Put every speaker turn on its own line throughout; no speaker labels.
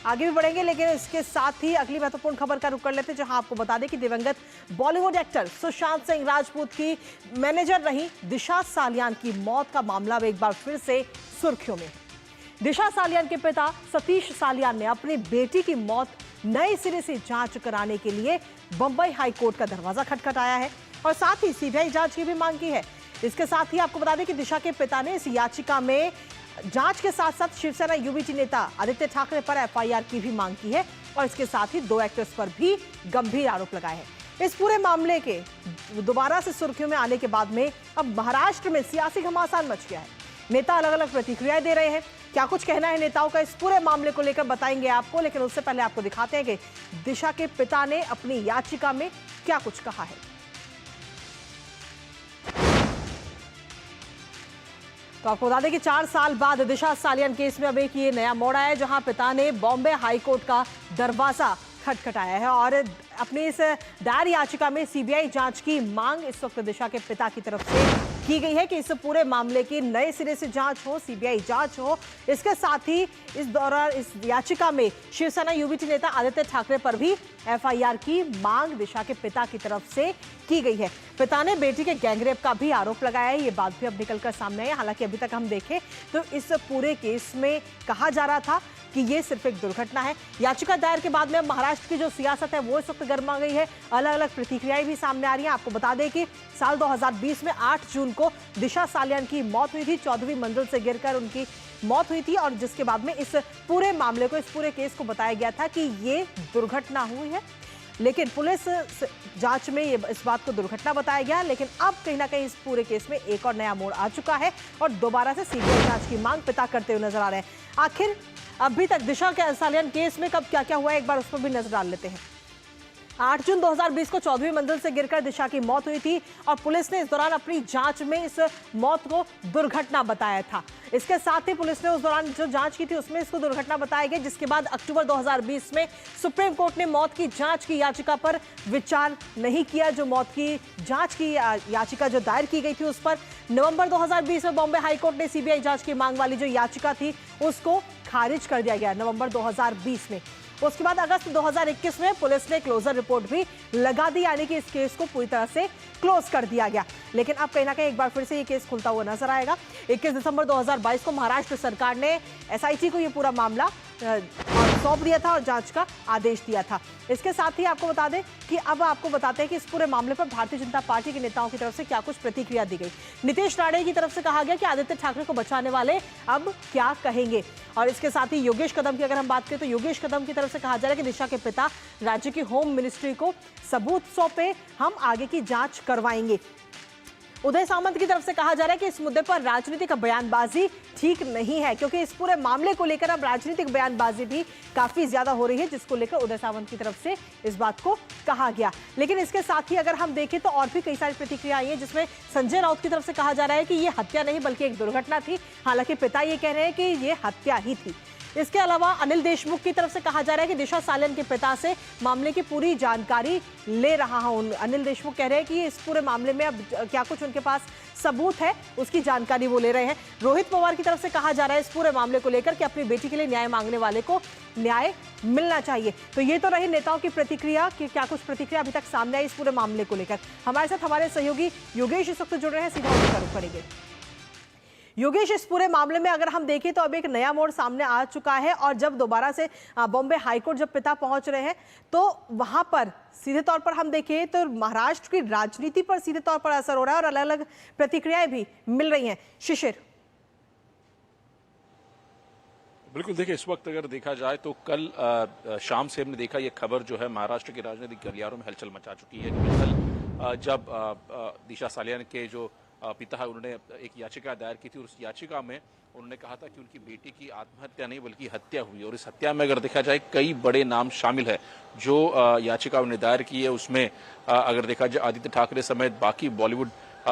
आगे भी बढ़ेंगे, लेकिन इसके साथ ही अगली महत्वपूर्ण खबर का रुख कर लेते हैं, जहां आपको बता दें कि दिवंगत बॉलीवुड एक्टर सुशांत सिंह राजपूत की मैनेजर रही दिशा सालियान की मौत का मामला एक बार फिर से सुर्खियों में। दिशा सालियान के पिता सतीश सालियान ने अपनी बेटी की मौत नए सिरे से जांच कराने के लिए बंबई हाईकोर्ट का दरवाजा खटखटाया है और साथ ही सीबीआई जांच की भी मांग की है। इसके साथ ही आपको बता दें कि दिशा के पिता ने इस याचिका में जांच के साथ साथ शिवसेना यूबीटी नेता आदित्य ठाकरे पर एफआईआर की भी मांग की है और इसके साथ ही 2 एक्टर्स पर भी गंभीर आरोप लगाए हैं। इस पूरे मामले के दोबारा से सुर्खियों में आने के बाद में अब महाराष्ट्र में सियासी घमासान मच गया है। नेता अलग अलग प्रतिक्रियाएं दे रहे हैं। क्या कुछ कहना है नेताओं का इस पूरे मामले को लेकर बताएंगे आपको, लेकिन उससे पहले आपको दिखाते हैं कि दिशा के पिता ने अपनी याचिका में क्या कुछ कहा है। तो आपको बता दें कि 4 साल बाद दिशा सालियान केस में अब एक ये नया मोड़ आया है, जहां पिता ने बॉम्बे हाईकोर्ट का दरवाजा खटखटाया है और अपनी इस दायर याचिका में सीबीआई जांच की मांग इस वक्त दिशा के पिता की तरफ से की गई है कि इस पूरे मामले की नए सिरे से जांच हो, सीबीआई जांच हो। इसके साथ ही इस दौरान इस याचिका में शिवसेना यूबीटी नेता आदित्य ठाकरे पर भी एफआईआर की मांग दिशा के पिता की तरफ से की गई है। पिता ने बेटी के गैंगरेप का भी आरोप लगाया है। ये बात भी अब निकलकर सामने आई है। हालांकि अभी तक हम देखें तो इस पूरे केस में कहा जा रहा था कि ये सिर्फ एक दुर्घटना है। याचिका दायर के बाद में महाराष्ट्र की जो सियासत है वो इस वक्त गर्मा गई है। अलग अलग प्रतिक्रियाएं भी सामने आ रही हैं। आपको बता दें कि साल 2020 में 8 जून को दिशा सालियान की मौत हुई थी। 14वीं मंजिल से गिरकर उनकी मौत हुई थी और जिसके बाद में इस पूरे मामले को, इस पूरे केस को बताया गया था कि ये दुर्घटना हुई है, लेकिन पुलिस जांच में ये इस बात को दुर्घटना बताया गया। लेकिन अब कहीं ना कहीं इस पूरे केस में एक और नया मोड़ आ चुका है और दोबारा से सीबीआई जांच की मांग पिता करते हुए नजर आ रहे हैं। आखिर अभी तक दिशा के सालियान केस में कब क्या क्या हुआ है, एक बार उस पर भी नजर डाल लेते हैं। 8 जून 2020 को 14वीं मंजिल से गिरकर दिशा की मौत हुई थी और पुलिस ने इस दौरान अपनी जांच में इस मौत को दुर्घटना बताया था। इसके साथ ही पुलिस ने उस दौरान जो जांच की थी उसमें इसको दुर्घटना बताया गया, जिसके बाद अक्टूबर 2020 में सुप्रीम कोर्ट ने मौत की जांच की याचिका पर विचार नहीं किया। जो मौत की जांच की याचिका जो दायर की गई थी उस पर नवंबर 2020 में बॉम्बे हाईकोर्ट ने सीबीआई जांच की मांग वाली जो याचिका थी उसको खारिज कर दिया गया नवंबर 2020 में। उसके बाद अगस्त 2021 में पुलिस ने क्लोजर रिपोर्ट भी लगा दी, यानी कि इस केस को पूरी तरह से क्लोज कर दिया गया। लेकिन अब कहीं ना कहीं एक बार फिर से ये केस खुलता हुआ नजर आएगा। 21 दिसंबर 2022 को महाराष्ट्र सरकार ने एसआईटी को ये पूरा मामला सौंप दिया था और जांच का आदेश दिया था। इसके साथ ही आपको बता दें कि अब आपको बताते हैं कि इस पूरे मामले पर भारतीय जनता पार्टी के नेताओं की तरफ से क्या कुछ प्रतिक्रिया दी गई। नीतीश राणे की तरफ से कहा गया कि आदित्य ठाकरे को बचाने वाले अब क्या कहेंगे, और इसके साथ ही योगेश कदम की अगर हम बात करें तो योगेश कदम की तरफ से कहा जा रहा है कि दिशा के पिता राज्य की होम मिनिस्ट्री को सबूत सौंपे, हम आगे की जांच करवाएंगे। उदय सामंत की तरफ से कहा जा रहा है कि इस मुद्दे पर राजनीतिक बयानबाजी ठीक नहीं है, क्योंकि इस पूरे मामले को लेकर अब राजनीतिक बयानबाजी भी काफी ज्यादा हो रही है, जिसको लेकर उदय सामंत की तरफ से इस बात को कहा गया। लेकिन इसके साथ ही अगर हम देखें तो और भी कई सारी प्रतिक्रिया आई है, जिसमें संजय राउत की तरफ से कहा जा रहा है कि ये हत्या नहीं बल्कि एक दुर्घटना थी। हालांकि पिता ये कह रहे हैं कि ये हत्या ही थी। इसके अलावा अनिल देशमुख की तरफ से कहा जा रहा है कि दिशा सालियान के पिता से मामले की पूरी जानकारी ले रहा हूं। अनिल देशमुख कह रहे हैं कि इस पूरे मामले में अब क्या कुछ उनके पास सबूत है उसकी जानकारी वो ले रहे हैं। रोहित पवार की तरफ से कहा जा रहा है इस पूरे मामले को लेकर कि अपनी बेटी के लिए न्याय मांगने वाले को न्याय मिलना चाहिए। तो ये तो रही नेताओं की प्रतिक्रिया कि क्या कुछ प्रतिक्रिया अभी तक सामने आई इस पूरे मामले को लेकर। हमारे साथ हमारे सहयोगी योगेश इस वक्त जुड़ रहे हैं, सीधा उनका रुख करेंगे। योगेश, इस पूरे मामले में अगर हम देखें तो अब एक नया मोड़ सामने आ चुका है और जब दोबारा से बॉम्बे हाईकोर्ट जब पिता पहुंच रहे हैं तो वहां पर सीधे तौर पर हम देखें तो महाराष्ट्र की राजनीति पर सीधे तौर पर असर हो रहा है और अलग अलग प्रतिक्रियाएं भी मिल रही हैं। शिशिर,
बिल्कुल, देखिए इस वक्त अगर देखा जाए तो कल शाम से हमने देखा ये खबर जो है महाराष्ट्र के राजनीतिक गलियारों में हलचल मचा चुकी है। कल जब दिशा सालियान के जो पिता है उन्होंने एक याचिका दायर की थी और उस याचिका में उन्होंने कहा था कि उनकी बेटी की आत्महत्या नहीं बल्कि हत्या हुई, और इस हत्या में अगर देखा जाए कई बड़े नाम शामिल है। जो याचिका उन्होंने दायर की है उसमें अगर देखा जाए आदित्य ठाकरे समेत बाकी बॉलीवुड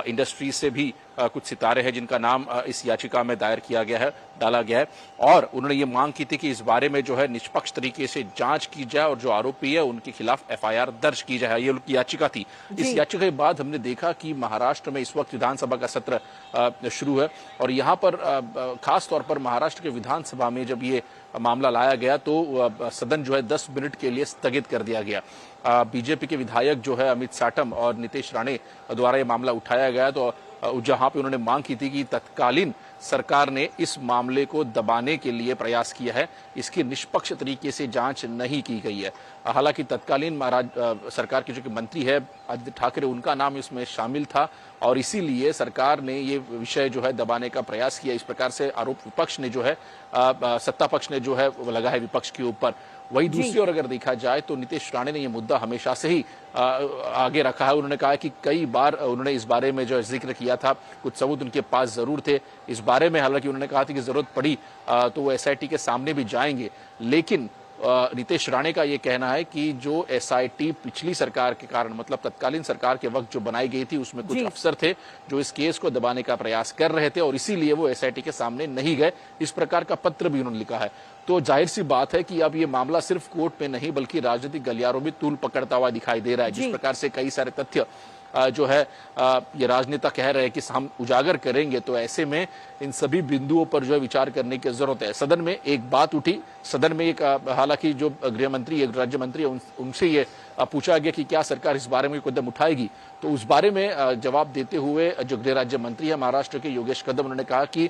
इंडस्ट्री से भी कुछ सितारे हैं जिनका नाम इस याचिका में दायर किया गया है, डाला गया है, और उन्होंने ये मांग की थी कि इस बारे में जो है निष्पक्ष तरीके से जांच की जाए और जो आरोपी है उनके खिलाफ एफआईआर दर्ज की जाए। ये उनकी याचिका थी। इस याचिका के बाद हमने देखा कि महाराष्ट्र में इस वक्त विधानसभा का सत्र शुरू है और यहाँ पर खास तौर पर महाराष्ट्र के विधानसभा में जब ये मामला लाया गया तो सदन जो है 10 मिनट के लिए स्थगित कर दिया गया। बीजेपी के विधायक जो है अमित साटम और नितेश राणे द्वारा ये मामला उठाया गया, तो जहां पे उन्होंने मांग की थी कि तत्कालीन सरकार ने इस मामले को दबाने के लिए प्रयास किया है, इसकी निष्पक्ष तरीके से जांच नहीं की गई है। हालांकि तत्कालीन सरकार के जो कि मंत्री है आदित्य ठाकरे, उनका नाम इसमें शामिल था और इसीलिए सरकार ने ये विषय जो है दबाने का प्रयास किया। इस प्रकार से आरोप विपक्ष ने जो है सत्ता पक्ष ने जो है लगा है विपक्ष के ऊपर। वही दूसरी ओर अगर देखा जाए तो नितेश राणे ने यह मुद्दा हमेशा से ही आगे रखा है। उन्होंने कहा कि कई बार उन्होंने इस बारे में जो जिक्र किया था, कुछ सबूत उनके पास जरूर थे इस बारे में। हालांकि उन्होंने कहा था कि जरूरत पड़ी तो वो एसआईटी के सामने भी जाएंगे, लेकिन नितेश राणे का ये कहना है कि जो एसआईटी पिछली सरकार के कारण, मतलब तत्कालीन सरकार के वक्त जो बनाई गई थी, उसमें कुछ अफसर थे जो इस केस को दबाने का प्रयास कर रहे थे और इसीलिए वो एसआईटी के सामने नहीं गए। इस प्रकार का पत्र भी उन्होंने लिखा है। तो जाहिर सी बात है कि अब ये मामला सिर्फ कोर्ट में नहीं बल्कि राजनीतिक गलियारों में तूल पकड़ता हुआ दिखाई दे रहा है। जिस प्रकार से कई सारे तथ्य जो है ये राजनेता कह रहे हैं कि हम उजागर करेंगे, तो ऐसे में इन सभी बिंदुओं पर जो है विचार करने की जरूरत है। सदन में एक बात उठी, सदन में एक हालांकि जो गृह मंत्री, एक राज्य मंत्री है, उनसे ये पूछा गया कि क्या सरकार इस बारे में कोई कदम उठाएगी, तो उस बारे में जवाब देते हुए जो गृह राज्य मंत्री है महाराष्ट्र के योगेश कदम, उन्होंने कहा कि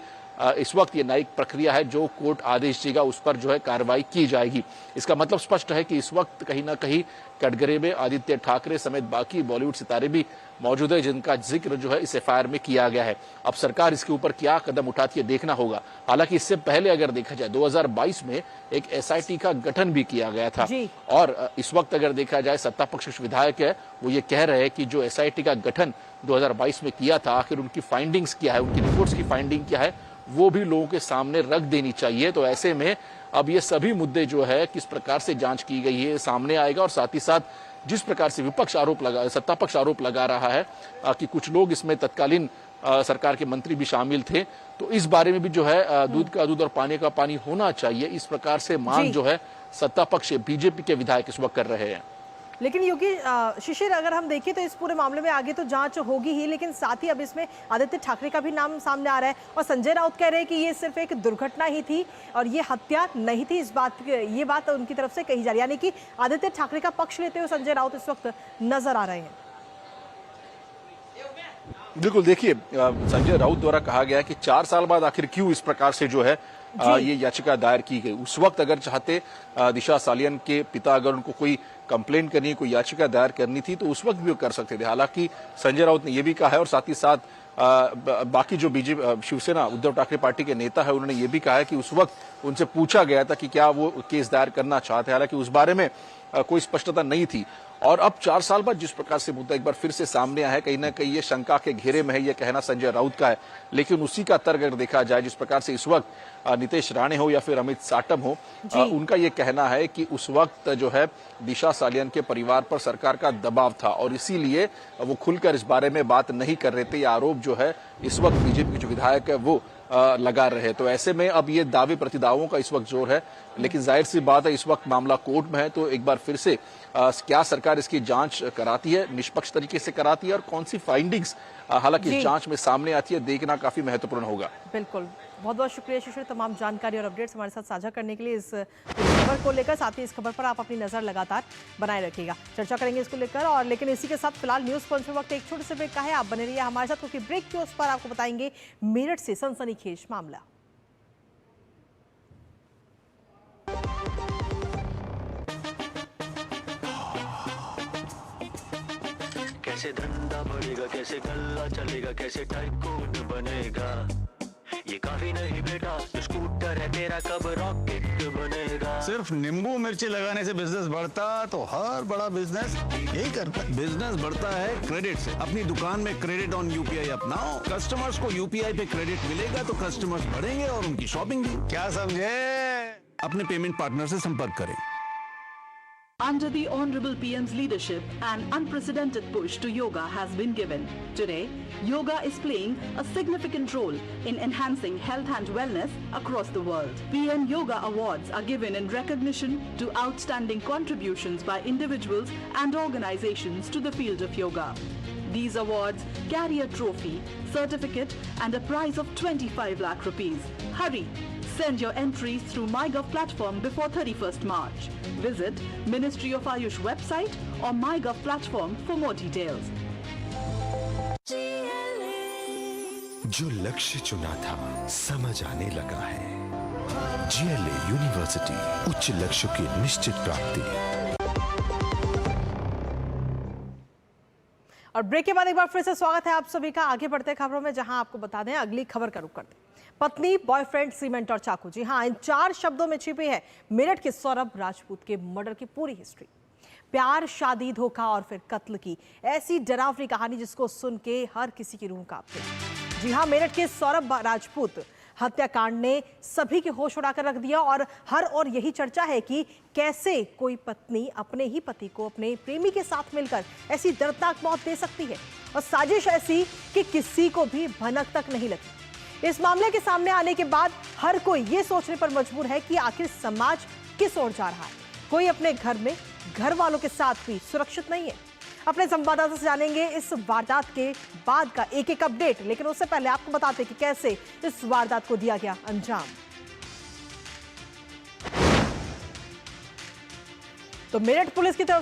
इस वक्त ये न्यायिक प्रक्रिया है, जो कोर्ट आदेश देगा उस पर जो है कार्रवाई की जाएगी। इसका मतलब स्पष्ट है कि इस वक्त कहीं ना कहीं कटघरे में आदित्य ठाकरे समेत बाकी बॉलीवुड सितारे भी मौजूद है, जिनका जिक्र जो है इस एफआईआर में किया गया है। अब सरकार इसके ऊपर क्या कदम उठाती है देखना होगा। हालांकि इससे पहले अगर देखा जाए 2022 में एक एसआईटी का गठन भी किया गया था और इस वक्त अगर देखा जाए सत्ता पक्ष विधायक है वो ये कह रहे हैं कि जो एसआईटी का गठन 2022 में किया था, आखिर उनकी फाइंडिंग्स क्या है, उनकी रिपोर्ट्स की फाइंडिंग क्या है, वो भी लोगों के सामने रख देनी चाहिए। तो ऐसे में अब ये सभी मुद्दे जो है किस प्रकार से जांच की गई है सामने आएगा और साथ ही साथ जिस प्रकार से विपक्ष सत्ता पक्ष आरोप लगा रहा है कि कुछ लोग इसमें तत्कालीन सरकार के मंत्री भी शामिल थे, तो इस बारे में भी जो है दूध का दूध और पानी का पानी होना चाहिए। इस प्रकार से मांग जो है सत्ता पक्ष बीजेपी के विधायक इस वक्त कर रहे हैं।
लेकिन योगी शिशिर, अगर हम देखें तो इस पूरे मामले में आगे तो जांच होगी ही, लेकिन साथ ही अब इसमें आदित्य ठाकरे का भी नाम सामने आ रहा है और संजय राउत कह रहे हैं कि ये सिर्फ एक दुर्घटना ही थी और ये हत्या नहीं थी। ये बात उनकी तरफ से कही जा रही है, यानी कि आदित्य ठाकरे का पक्ष लेते हुए संजय राउत इस वक्त नजर आ रहे हैं।
बिल्कुल, देखिए संजय राउत द्वारा कहा गया कि 4 साल बाद आखिर क्यों इस प्रकार से जो है ये याचिका दायर की गई। उस वक्त अगर चाहते दिशा सालियन के पिता अगर उनको कोई कंप्लेंट करनी, कोई याचिका दायर करनी थी तो उस वक्त भी वो कर सकते थे। हालांकि संजय राउत ने यह भी कहा है और साथ ही साथ बाकी जो बीजेपी शिवसेना उद्धव ठाकरे पार्टी के नेता है उन्होंने ये भी कहा है कि उस वक्त उनसे पूछा गया था कि क्या वो केस दायर करना चाहते हैं, हालांकि उस बारे में कोई स्पष्टता नहीं थी। और अब 4 साल बाद जिस प्रकार से मुद्दा एक बार फिर से सामने आया है, कहीं ना कहीं ये शंका के घेरे में है, ये कहना संजय राउत का है। लेकिन उसी का तर्क अगर देखा जाए, जिस प्रकार से इस वक्त नितेश राणे हो या फिर अमित साटम हो, उनका ये कहना है कि उस वक्त जो है दिशा सालियन के परिवार पर सरकार का दबाव था और इसीलिए वो खुलकर इस बारे में बात नहीं कर रहे थे। ये आरोप जो है इस वक्त बीजेपी के जो विधायक है वो लगा रहे। तो ऐसे में अब ये दावे प्रतिदावों का इस वक्त जोर है, लेकिन जाहिर सी बात है इस वक्त मामला कोर्ट में है, तो एक बार फिर से क्या सरकार इसकी जांच कराती है, निष्पक्ष तरीके से कराती है और कौन सी फाइंडिंग्स हालांकि जांच में सामने आती है, देखना काफी महत्वपूर्ण होगा।
बिल्कुल, बहुत बहुत शुक्रिया शिशिर, तमाम जानकारी और अपडेट्स हमारे साथ साझा करने के लिए इस खबर को लेकर। साथ ही इस खबर पर आप अपनी नजर लगातार बनाए रखिएगा, चर्चा करेंगे इसको लेकर। और लेकिन इसी के साथ फिलहाल न्यूज पॉइंट में वक्त एक छोटे से ब्रेक का है, आप बने रहिए हमारे साथ क्योंकि ब्रेक के उस पर आपको बताएंगे मेरठ से सनसनीखेज मामला।
कैसे धंधा बढ़ेगा, कैसे गल्ला चलेगा, कैसे टाइकून बनेगा, ये काफी नहीं बेटा, स्कूटर है तेरा कब रॉकेट बनेगा।
सिर्फ नींबू मिर्ची लगाने से बिजनेस बढ़ता तो हर बड़ा बिजनेस यही करता। बिजनेस बढ़ता है क्रेडिट से। अपनी दुकान में क्रेडिट ऑन यूपीआई अपनाओ, कस्टमर्स को यूपीआई पे क्रेडिट मिलेगा तो कस्टमर्स बढ़ेंगे और उनकी शॉपिंग भी। क्या समझे? अपने पेमेंट पार्टनर से संपर्क करें।
Under the Honorable PM's leadership, an unprecedented push to yoga has been given. Today, yoga is playing a significant role in enhancing health and wellness across the world. PM Yoga Awards are given in recognition to outstanding contributions by individuals and organizations to the field of yoga. These awards carry a trophy, certificate and a prize of 25 lakh rupees. Hurry! Send your entries through MyGov platform before 31st March. Visit Ministry of Ayush website or MyGov platform for more details.
जो लक्ष्य चुना था समझ आने लगा है। GLA university, उच्च लक्ष्य की निश्चित प्राप्ति।
और ब्रेक के बाद एक बार फिर से स्वागत है आप सभी का। आगे बढ़ते खबरों में, जहां आपको बता दें अगली खबर का रुख करते हैं। पत्नी, बॉयफ्रेंड, सीमेंट और चाकू, जी हां, इन 4 शब्दों में छिपी है मेरठ के सौरभ राजपूत के मर्डर की पूरी हिस्ट्री। प्यार, शादी, धोखा और फिर कत्ल की ऐसी डरावनी कहानी जिसको सुन के हर किसी की रूह कांपती है। जी हां, मेरठ के सौरभ राजपूत हत्याकांड ने सभी के होश उड़ाकर रख दिया और हर और यही चर्चा है कि कैसे कोई पत्नी अपने ही पति को अपने प्रेमी के साथ मिलकर ऐसी दर्दनाक मौत दे सकती है, और साजिश ऐसी कि किसी को भी भनक तक नहीं लगी। इस मामले के सामने आने के बाद हर कोई ये सोचने पर मजबूर है कि आखिर समाज किस ओर जा रहा है। कोई अपने घर में घर वालों के साथ भी सुरक्षित नहीं है। अपने संवाददाता से जानेंगे इस वारदात के बाद का एक एक अपडेट, लेकिन उससे पहले आपको बताते कि कैसे इस वारदात को दिया गया अंजाम। तो मेरठ पुलिस की तरफ